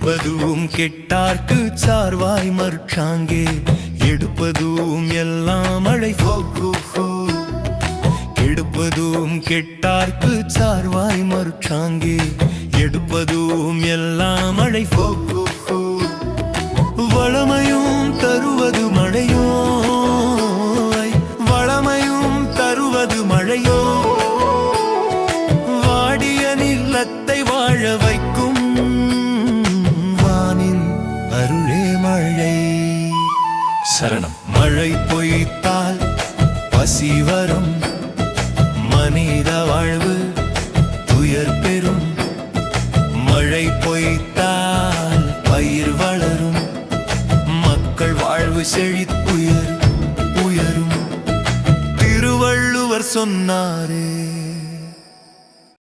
கெடுப்பதும் கெட்டார்க்கு சார்வாய் மற்றாங்கே எடுப்பதும் எல்லாம் மழை கெடுப்பதும் கெட்டார்க்கு சார்வாய் மற்றாங்கே எடுப்பதும் எல்லாம் மழை வளமையும் தருவது மழையோ வளமையும் தருவது மழையோ வாடிய நிலத்தை வாழ வைக்கும் வானின் அருளே மழை. சரணம். மழை பொய்த்தால் பசி வரும்.